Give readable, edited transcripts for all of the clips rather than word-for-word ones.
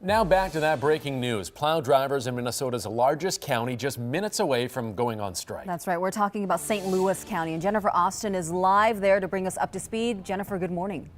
Now back to that breaking news. Plow drivers in Minnesota's largest county just minutes away from going on strike. That's right. We're talking about St. Louis County, and Jennifer Austin is live there to bring us up to speed. Jennifer, good morning.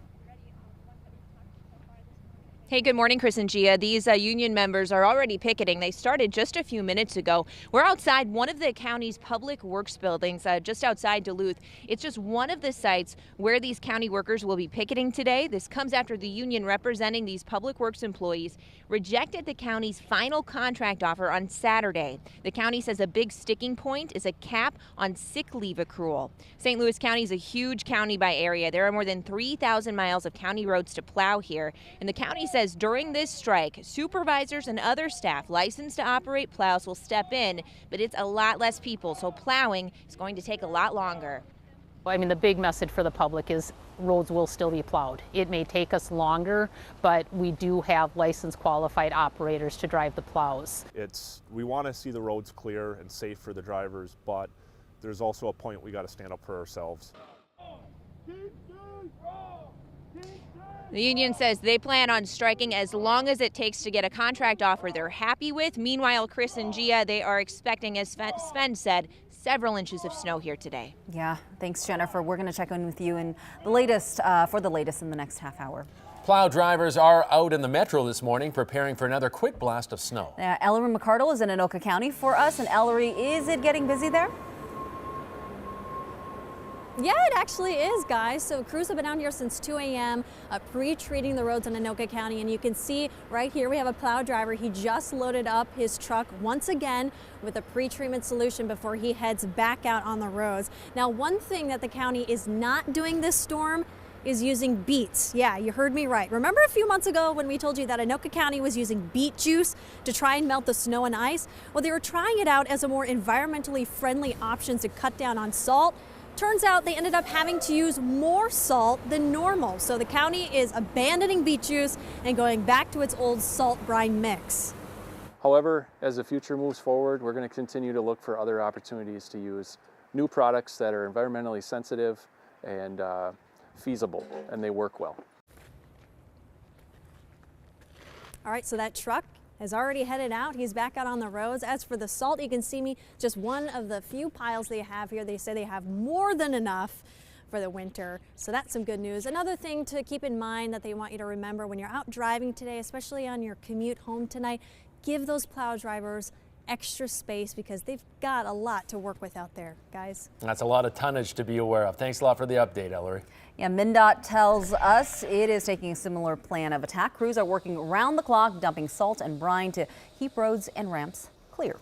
Hey, good morning, Chris and Gia. These union members are already picketing. They started just a few minutes ago. We're outside one of the county's public works buildings just outside Duluth. It's just one of the sites where these county workers will be picketing today. This comes after the union representing these public works employees rejected the county's final contract offer on Saturday. The county says a big sticking point is a cap on sick leave accrual. St. Louis County is a huge county by area. There are more than 3,000 miles of county roads to plow here, and the county says during this strike, supervisors and other staff licensed to operate plows will step in, but it's a lot less people, so plowing is going to take a lot longer. I mean, the big message for the public is roads will still be plowed. It may take us longer, but we do have licensed qualified operators to drive the plows. We want to see the roads clear and safe for the drivers, but there's also a point we got to stand up for ourselves. The union says they plan on striking as long as it takes to get a contract offer they're happy with. Meanwhile, Chris and Gia, they are expecting, as Sven said, several inches of snow here today. Yeah, thanks, Jennifer. We're going to check in with you in the latest for the latest in the next half hour. Plow drivers are out in the metro this morning preparing for another quick blast of snow. Ellery McCardle is in Anoka County for us. And Ellery, is it getting busy there? Yeah, it actually is, guys. So crews have been out here since 2 a.m. Pre-treating the roads in Anoka County. And you can see right here we have a plow driver. He just loaded up his truck once again with a pre-treatment solution before he heads back out on the roads. Now, one thing that the county is not doing this storm is using beets. Yeah, you heard me right. Remember a few months ago when we told you that Anoka County was using beet juice to try and melt the snow and ice? Well, they were trying it out as a more environmentally friendly option to cut down on salt. Turns out they ended up having to use more salt than normal. So the county is abandoning beet juice and going back to its old salt brine mix. However, as the future moves forward, we're going to continue to look for other opportunities to use new products that are environmentally sensitive and feasible, and they work well. All right, so that truck has already headed out. He's back out on the roads. As for the salt, you can see me, just one of the few piles they have here. They say they have more than enough for the winter. So that's some good news. Another thing to keep in mind that they want you to remember when you're out driving today, especially on your commute home tonight, give those plow drivers extra space because they've got a lot to work with out there, guys. That's a lot of tonnage to be aware of. Thanks a lot for the update, Ellery. Yeah, MnDOT tells us it is taking a similar plan of attack. Crews are working around the clock, dumping salt and brine to keep roads and ramps clear.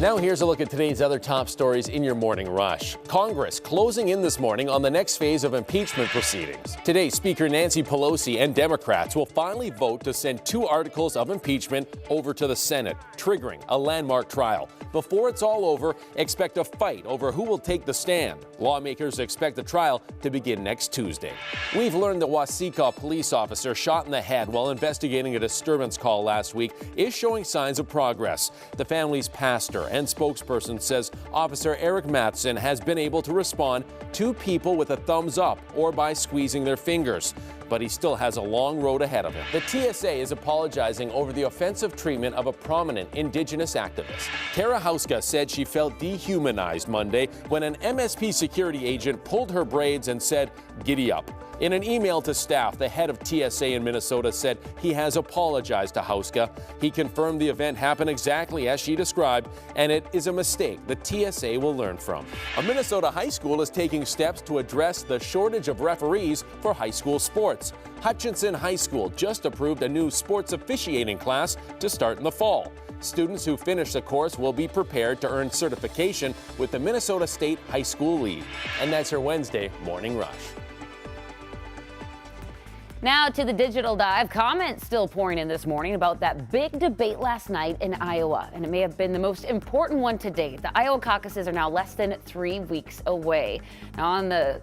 Now here's a look at today's other top stories in your morning rush. Congress closing in this morning on the next phase of impeachment proceedings. Today, Speaker Nancy Pelosi and Democrats will finally vote to send 2 articles of impeachment over to the Senate, triggering a landmark trial. Before it's all over, expect a fight over who will take the stand. Lawmakers expect the trial to begin next Tuesday. We've learned the Waseca police officer shot in the head while investigating a disturbance call last week is showing signs of progress. The family's pastor and spokesperson says Officer Eric Mattson has been able to respond to people with a thumbs up or by squeezing their fingers, but he still has a long road ahead of him. The TSA is apologizing over the offensive treatment of a prominent Indigenous activist. Tara Houska said she felt dehumanized Monday when an MSP security agent pulled her braids and said, "Giddy up." In an email to staff, the head of TSA in Minnesota said he has apologized to Houska. He confirmed the event happened exactly as she described, and it is a mistake the TSA will learn from. A Minnesota high school is taking steps to address the shortage of referees for high school sports. Hutchinson High School just approved a new sports officiating class to start in the fall. Students who finish the course will be prepared to earn certification with the Minnesota State High School League. And that's your Wednesday Morning Rush. Now to the digital dive. Comments still pouring in this morning about that big debate last night in Iowa, and it may have been the most important one to date. The Iowa caucuses are now less than 3 weeks away. Now on the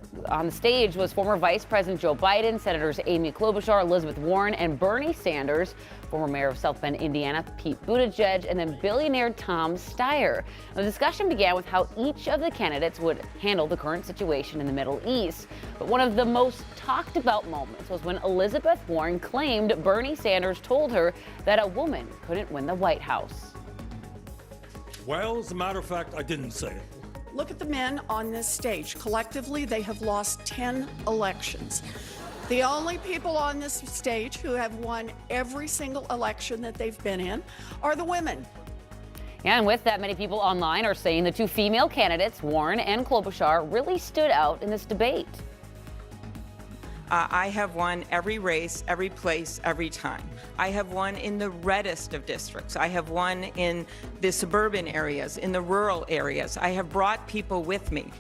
stage was former Vice President Joe Biden, Senators Amy Klobuchar, Elizabeth Warren, and Bernie Sanders. former mayor of South Bend, Indiana, Pete Buttigieg, and then billionaire Tom Steyer. The discussion began with how each of the candidates would handle the current situation in the Middle East. But one of the most talked about moments was when Elizabeth Warren claimed Bernie Sanders told her that a woman couldn't win the White House. Well, as a matter of fact, I didn't say it. Look at the men on this stage. Collectively, they have lost 10 elections. The only people on this stage who have won every single election that they've been in are the women. Yeah, and with that, many people online are saying the two female candidates, Warren and Klobuchar, really stood out in this debate. I have won every race, every place, every time. I have won in the reddest of districts. I have won in the suburban areas, in the rural areas. I have brought people with me.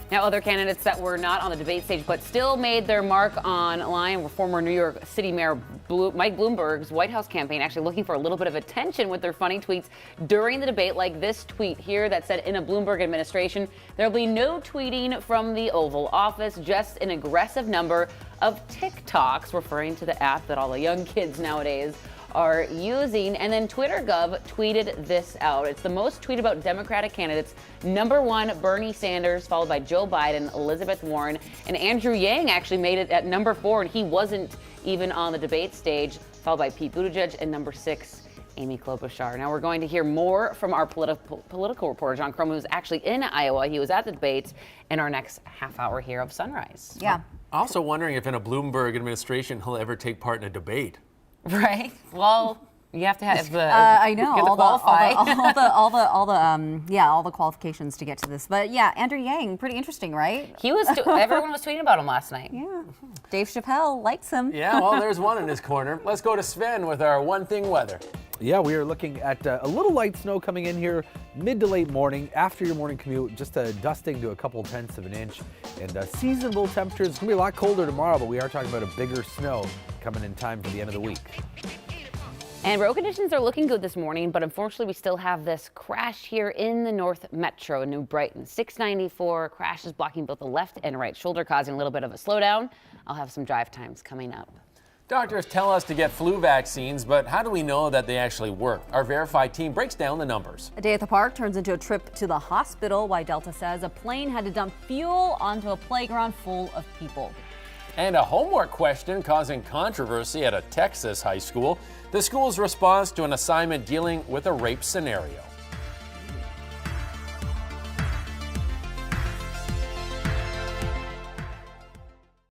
Now, other candidates that were not on the debate stage but still made their mark online were former New York City Mayor Mike Bloomberg's White House campaign, actually looking for a little bit of attention with their funny tweets during the debate, like this tweet here that said, in a Bloomberg administration, there'll be no tweeting from the Oval Office, just an aggressive number of TikToks, referring to the app that all the young kids nowadays are using. And then TwitterGov tweeted this out. It's the most tweeted about Democratic candidates. Number one, Bernie Sanders, followed by Joe Biden, Elizabeth Warren, and Andrew Yang actually made it at number 4, and he wasn't even on the debate stage, followed by Pete Buttigieg, and number 6, Amy Klobuchar. Now we're going to hear more from our political reporter, John Cromer, who's actually in Iowa. He was at the debates in our next half hour here of Sunrise. Yeah. Also wondering if in a Bloomberg administration he'll ever take part in a debate. Right. Well, you have to have the. I know you have to qualify. all the qualifications to get to this. But yeah, Andrew Yang, pretty interesting, right? He was. Everyone was tweeting about him last night. Yeah. Dave Chappelle likes him. Yeah, well, there's one in his corner. Let's go to Sven with our one thing weather. Yeah, we are looking at a little light snow coming in here mid to late morning after your morning commute, just a dusting to a couple tenths of an inch, and seasonable temperatures. It's going to be a lot colder tomorrow, but we are talking about a bigger snow coming in time for the end of the week. And road conditions are looking good this morning, but unfortunately we still have this crash here in the North Metro in New Brighton. 694 crash is blocking both the left and right shoulder, causing a little bit of a slowdown. I'll have some drive times coming up. Doctors tell us to get flu vaccines, but how do we know that they actually work? Our Verify team breaks down the numbers. A day at the park turns into a trip to the hospital, while Delta says a plane had to dump fuel onto a playground full of people. And a homework question causing controversy at a Texas high school. The school's response to an assignment dealing with a rape scenario.